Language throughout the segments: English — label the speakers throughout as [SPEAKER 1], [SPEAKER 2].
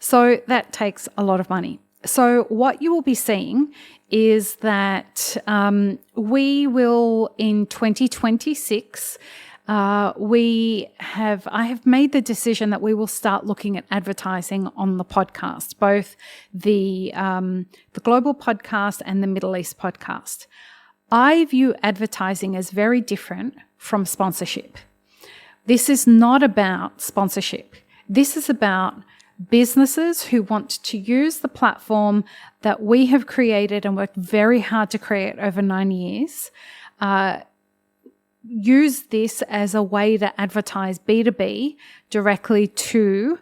[SPEAKER 1] So that takes a lot of money. So what you will be seeing is that we will, in 2026, I have made the decision that we will start looking at advertising on the podcast, both the global podcast and the Middle East podcast. I view advertising as very different from sponsorship. This is not about sponsorship. This is about businesses who want to use the platform that we have created and worked very hard to create over 9 years, use this as a way to advertise B2B directly to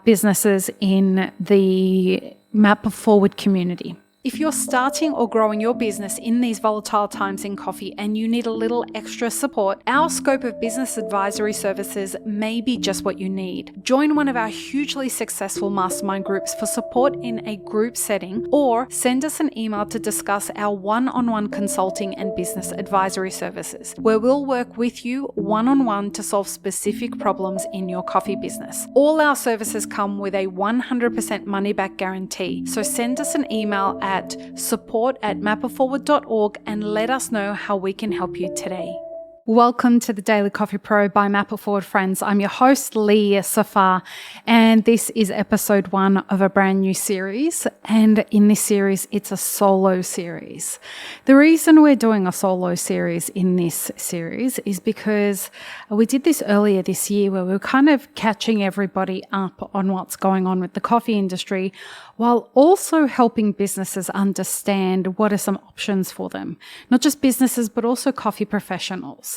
[SPEAKER 1] businesses in the Map Forward community. If you're starting or growing your business in these volatile times in coffee and you need a little extra support, our scope of business advisory services may be just what you need. Join one of our hugely successful mastermind groups for support in a group setting, or send us an email to discuss our one-on-one consulting and business advisory services, where we'll work with you one-on-one to solve specific problems in your coffee business. All our services come with a 100% money-back guarantee, so send us an email at support@mapperforward.org and let us know how we can help you today. Welcome to the Daily Coffee Pro by Mapper Forward, friends. I'm your host, Lee Safar, and this is episode 1 of a brand new series. And in this series, it's a solo series. The reason we're doing a solo series in this series is because we did this earlier this year, where we were kind of catching everybody up on what's going on with the coffee industry, while also helping businesses understand what are some options for them. Not just businesses, but also coffee professionals.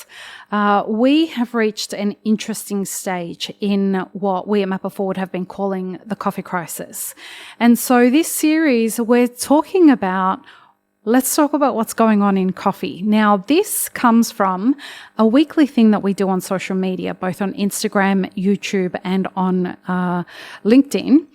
[SPEAKER 1] We have reached an interesting stage in what we at Mapper Forward have been calling the coffee crisis. And so this series, let's talk about what's going on in coffee. Now, this comes from a weekly thing that we do on social media, both on Instagram, YouTube, and on LinkedIn.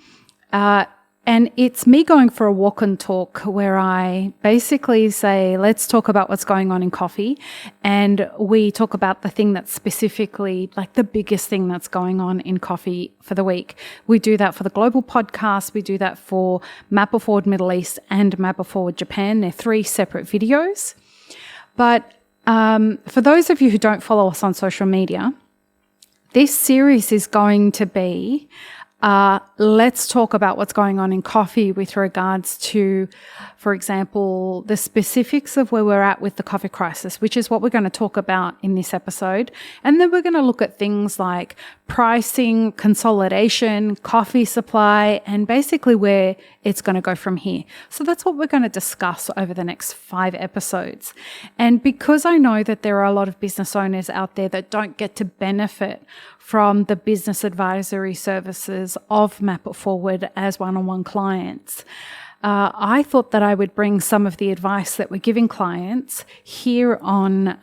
[SPEAKER 1] And it's me going for a walk and talk, where I basically say, let's talk about what's going on in coffee. And we talk about the thing that's specifically like the biggest thing that's going on in coffee for the week. We do that for the global podcast. We do that for Mapper Forward Middle East and Mapper Forward Japan. They're 3 separate videos. But for those of you who don't follow us on social media, this series is going to be let's talk about what's going on in coffee with regards to, for example, the specifics of where we're at with the coffee crisis, which is what we're going to talk about in this episode. And then we're going to look at things like pricing, consolidation, coffee supply, and basically where it's going to go from here. So that's what we're going to discuss over the next 5 episodes. And because I know that there are a lot of business owners out there that don't get to benefit from the business advisory services of Map It Forward as one-on-one clients, I thought that I would bring some of the advice that we're giving clients here on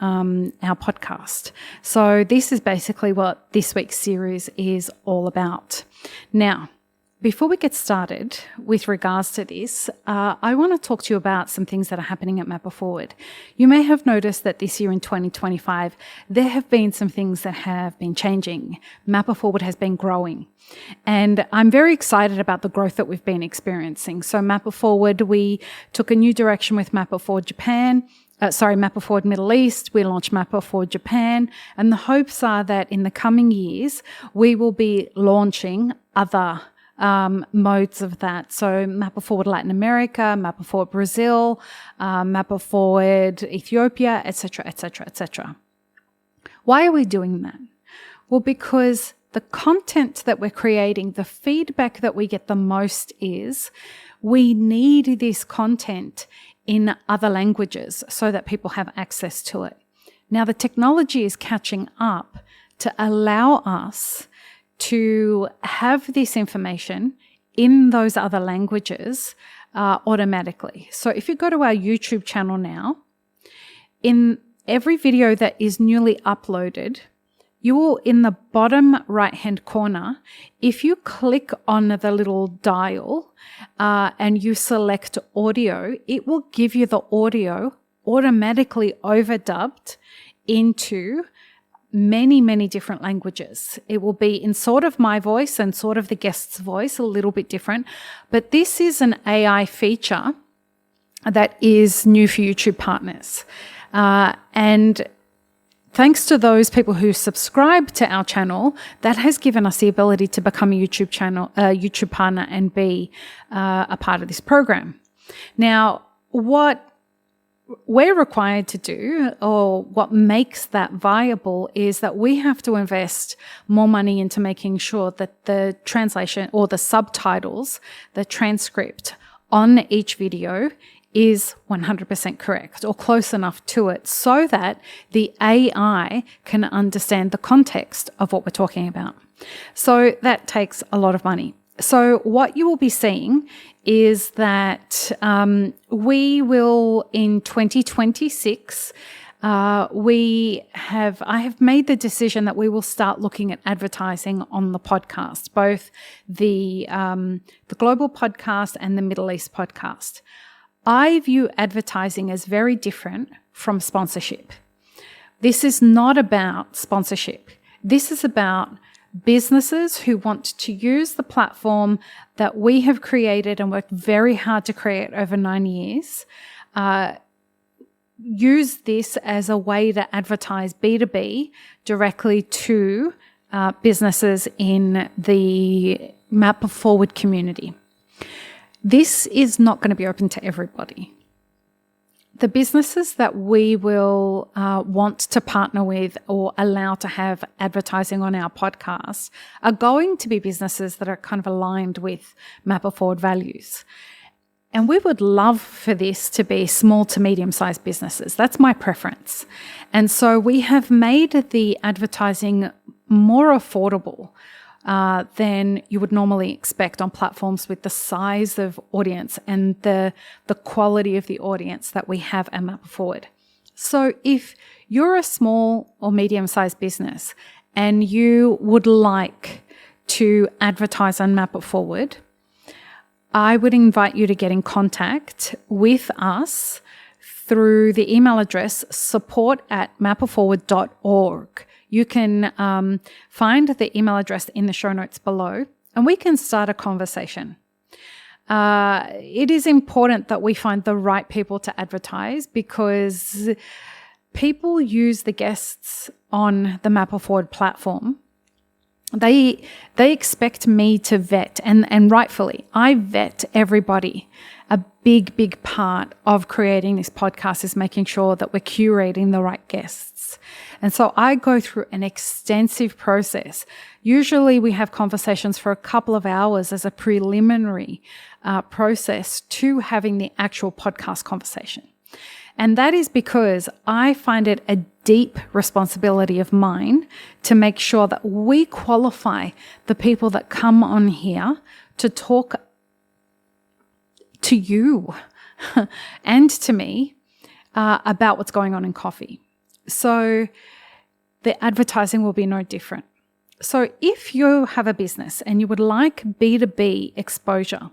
[SPEAKER 1] our podcast. So this is basically what this week's series is all about. Now, before we get started with regards to this, I want to talk to you about some things that are happening at Mapper Forward. You may have noticed that this year in 2025, there have been some things that have been changing. Mapper Forward has been growing. And I'm very excited about the growth that we've been experiencing. So Mapper Forward, we took a new direction with Mapper Forward Japan. Mapper Forward Middle East, we launched Mapper Forward Japan, and the hopes are that in the coming years, we will be launching other modes of that. So Mapper Forward Latin America, Mapper Forward Brazil, Mapper Forward Ethiopia, etc., etc., etc. Why are we doing that? Well, because the content that we're creating, the feedback that we get the most is we need this content in other languages so that people have access to it. Now, the technology is catching up to allow us to have this information in those other languages automatically. So if you go to our YouTube channel now, in every video that is newly uploaded, you will, in the bottom right-hand corner, if you click on the little dial and you select audio, it will give you the audio automatically overdubbed into many, many different languages. It will be in sort of my voice and sort of the guest's voice, a little bit different. But this is an AI feature that is new for YouTube partners. And thanks to those people who subscribe to our channel, that has given us the ability to become a YouTube partner and be a part of this program. Now, what we're required to do, or what makes that viable, is that we have to invest more money into making sure that the translation or the subtitles, the transcript on each video is 100% correct or close enough to it so that the AI can understand the context of what we're talking about. So that takes a lot of money. So what you will be seeing is that we will, in 2026, I have made the decision that we will start looking at advertising on the podcast, both the global podcast and the Middle East podcast. I view advertising as very different from sponsorship. This is not about sponsorship. This is about businesses who want to use the platform that we have created and worked very hard to create over 9 years, use this as a way to advertise B2B directly to businesses in the Map Forward community. This is not going to be open to everybody. The businesses that we will want to partner with or allow to have advertising on our podcast are going to be businesses that are kind of aligned with Map Forward values. And we would love for this to be small to medium-sized businesses. That's my preference. And so we have made the advertising more affordable than you would normally expect on platforms with the size of audience and the quality of the audience that we have at Map Forward. So if you're a small or medium-sized business and you would like to advertise on Map Forward, I would invite you to get in contact with us through the email address support@mapforward.org. You can find the email address in the show notes below, and we can start a conversation. It is important that we find the right people to advertise because people use the guests on the Map Forward platform. They expect me to vet, and rightfully, I vet everybody. A big part of creating this podcast is making sure that we're curating the right guests. And so I go through an extensive process. Usually we have conversations for a couple of hours as a preliminary process to having the actual podcast conversation. And that is because I find it a deep responsibility of mine to make sure that we qualify the people that come on here to talk to you and to me about what's going on in coffee. So the advertising will be no different. So if you have a business and you would like B2B exposure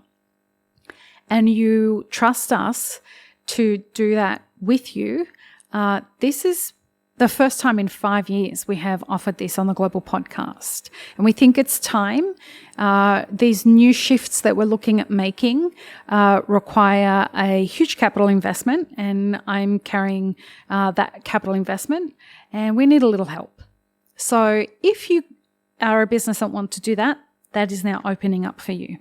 [SPEAKER 1] and you trust us to do that with you, this is the first time in 5 years we have offered this on the Global Podcast. And we think it's time. These new shifts that we're looking at making require a huge capital investment, and I'm carrying that capital investment, and we need a little help. So if you are a business that wants to do that, that is now opening up for you.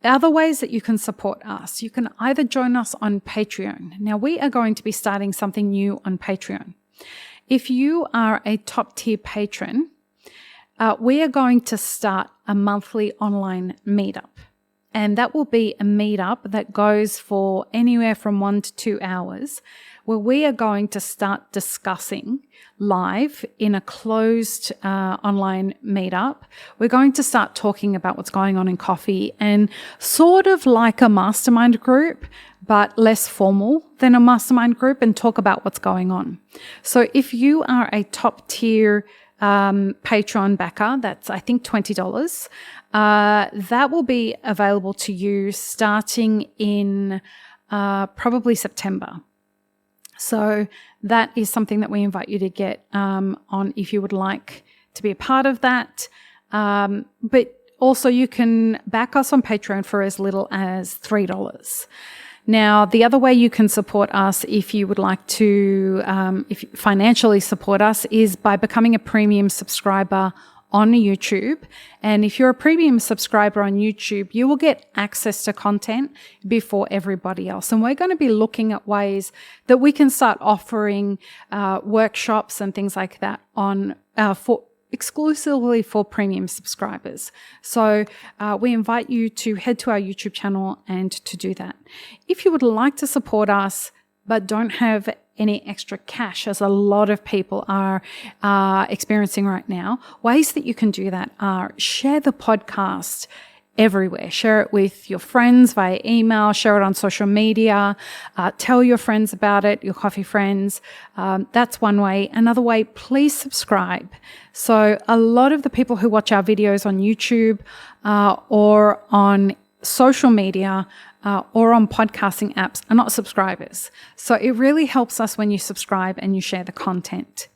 [SPEAKER 1] Other ways that you can support us, you can either join us on Patreon. Now, we are going to be starting something new on Patreon. If you are a top tier patron, we are going to start a monthly online meetup. And that will be a meetup that goes for anywhere from 1 to 2 hours, where we are going to start discussing live in a closed online meetup. We're going to start talking about what's going on in coffee, and sort of like a mastermind group, but less formal than a mastermind group, and talk about what's going on. So if you are a top tier Patreon backer, that's I think $20, that will be available to you starting in probably September. So that is something that we invite you to get on if you would like to be a part of that. But also you can back us on Patreon for as little as $3. Now, the other way you can support us if you would like to if you financially support us is by becoming a premium subscriber on YouTube. And if you're a premium subscriber on YouTube, you will get access to content before everybody else. And we're going to be looking at ways that we can start offering workshops and things like that on exclusively for premium subscribers. So we invite you to head to our YouTube channel and to do that. If you would like to support us but don't have any extra cash, as a lot of people are experiencing right now, ways that you can do that are share the podcast everywhere. Share it with your friends via email, share it on social media, tell your friends about it, your coffee friends. That's one way. Another way, please subscribe. So a lot of the people who watch our videos on YouTube or on social media or on podcasting apps are not subscribers. So it really helps us when you subscribe and you share the content.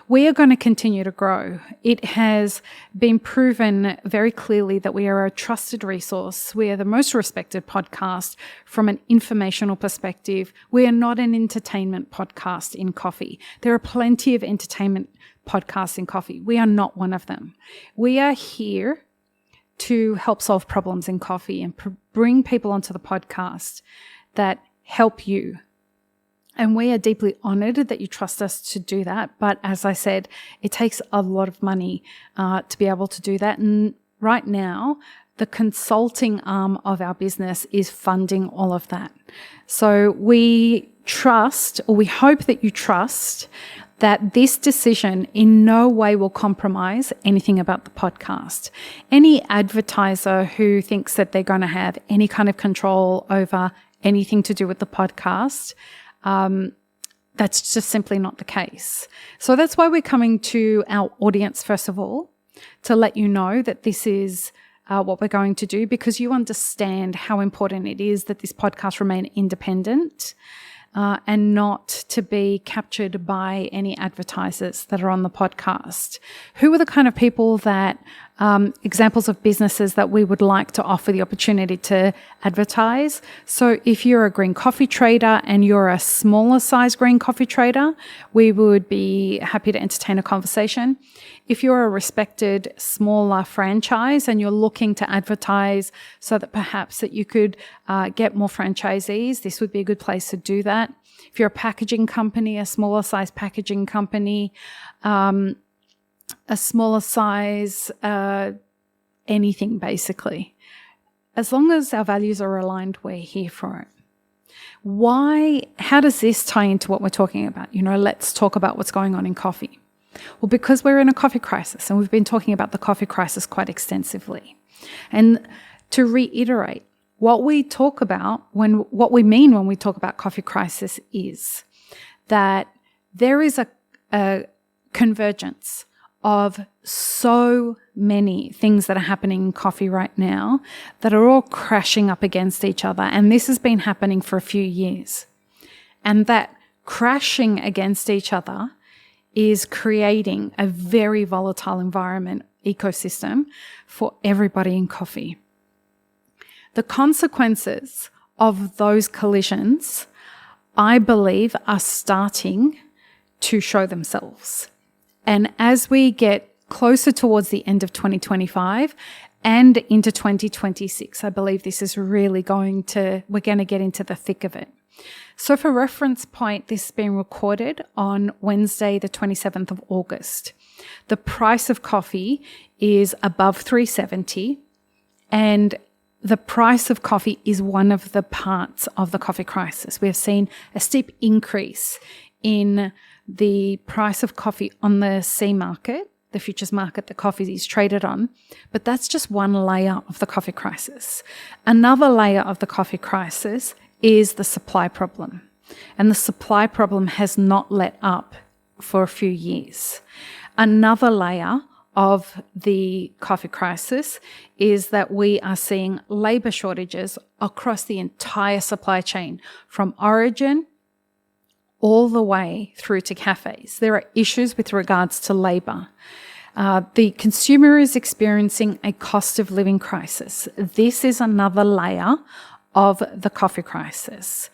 [SPEAKER 1] We are going to continue to grow. It has been proven very clearly that we are a trusted resource. We are the most respected podcast from an informational perspective. We are not an entertainment podcast in coffee. There are plenty of entertainment podcasts in coffee. We are not one of them. We are here to help solve problems in coffee and bring people onto the podcast that help you. And we are deeply honored that you trust us to do that. But as I said, it takes a lot of money to be able to do that. And right now, the consulting arm of our business is funding all of that. So we trust, or we hope that you trust, that this decision in no way will compromise anything about the podcast. Any advertiser who thinks that they're going to have any kind of control over anything to do with the podcast, that's just simply not the case. So that's why we're coming to our audience, first of all, to let you know that this is what we're going to do, because you understand how important it is that this podcast remain independent and not to be captured by any advertisers that are on the podcast. Who are the kind of people that, examples of businesses that we would like to offer the opportunity to advertise? So if you're a green coffee trader and you're a smaller size green coffee trader, we would be happy to entertain a conversation. If you're a respected smaller franchise and you're looking to advertise so that perhaps that you could get more franchisees, this would be a good place to do that. If you're a packaging company, a smaller size packaging company, a smaller size anything basically, as long as our values are aligned, we're here for it. How does this tie into what we're talking about? Let's talk about what's going on in coffee. Well, because we're in a coffee crisis, and we've been talking about the coffee crisis quite extensively. And to reiterate, what we mean when we talk about coffee crisis is that there is a convergence of so many things that are happening in coffee right now that are all crashing up against each other. And this has been happening for a few years. And that crashing against each other is creating a very volatile environment ecosystem for everybody in coffee. The consequences of those collisions, I believe, are starting to show themselves. And as we get closer towards the end of 2025 and into 2026, I believe this is really we're going to get into the thick of it. So for reference point, this has been recorded on Wednesday, the 27th of August. The price of coffee is above $3.70, and the price of coffee is one of the parts of the coffee crisis. We have seen a steep increase in the price of coffee on the C market, the futures market that coffee is traded on, but that's just one layer of the coffee crisis. Another layer of the coffee crisis is the supply problem. And the supply problem has not let up for a few years. Another layer of the coffee crisis is that we are seeing labor shortages across the entire supply chain, from origin all the way through to cafes. There are issues with regards to labour. The consumer is experiencing a cost of living crisis. This is another layer of the coffee crisis.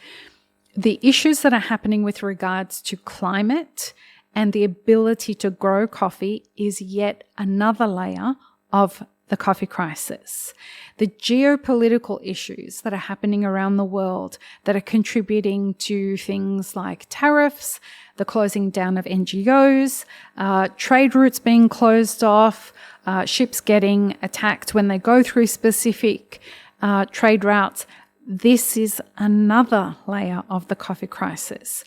[SPEAKER 1] The issues that are happening with regards to climate and the ability to grow coffee is yet another layer of the coffee crisis. The geopolitical issues that are happening around the world that are contributing to things like tariffs, the closing down of NGOs, trade routes being closed off, ships getting attacked when they go through specific trade routes. This is another layer of the coffee crisis.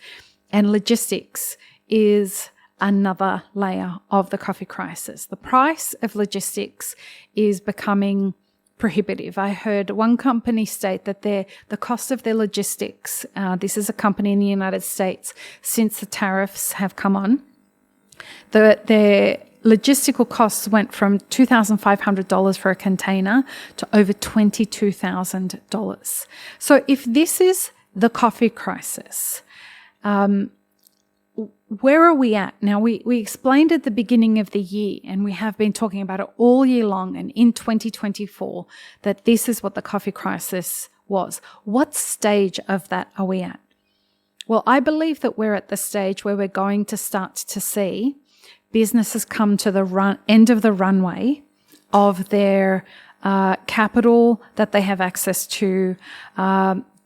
[SPEAKER 1] And logistics is another layer of the coffee crisis. The price of logistics is becoming prohibitive. I heard one company state that the cost of their logistics, this is a company in the United States, since the tariffs have come on, their logistical costs went from $2,500 for a container to over $22,000. So if this is the coffee crisis, where are we at? Now, we explained at the beginning of the year, and we have been talking about it all year long and in 2024, that this is what the coffee crisis was. What stage of that are we at? Well, I believe that we're at the stage where we're going to start to see businesses come to the end of the runway of their capital that they have access to.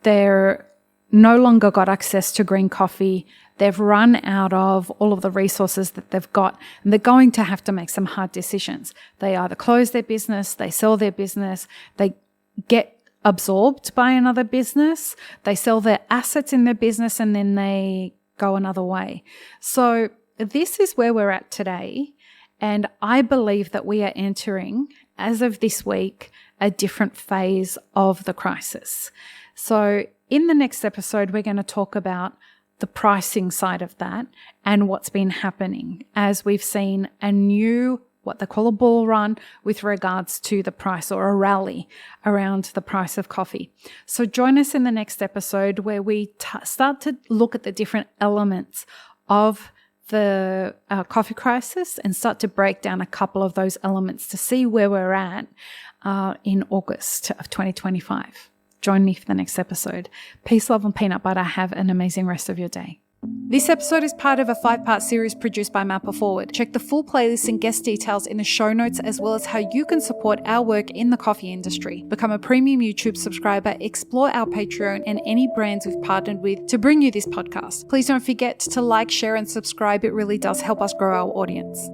[SPEAKER 1] They're no longer got access to green coffee. They've run out of all of the resources that they've got, and they're going to have to make some hard decisions. They either close their business, they sell their business, they get absorbed by another business, they sell their assets in their business, and then they go another way. So this is where we're at today, and I believe that we are entering, as of this week, a different phase of the crisis. So in the next episode, we're going to talk about the pricing side of that and what's been happening as we've seen a new, what they call a bull run with regards to the price, or a rally around the price of coffee. So join us in the next episode where we start to look at the different elements of the coffee crisis and start to break down a couple of those elements to see where we're at in August of 2025. Join me for the next episode. Peace, love, and peanut butter. Have an amazing rest of your day. This episode is part of a 5-part series produced by Mapper Forward. Check the full playlist and guest details in the show notes, as well as how you can support our work in the coffee industry. Become a premium YouTube subscriber, explore our Patreon and any brands we've partnered with to bring you this podcast. Please don't forget to like, share, and subscribe. It really does help us grow our audience.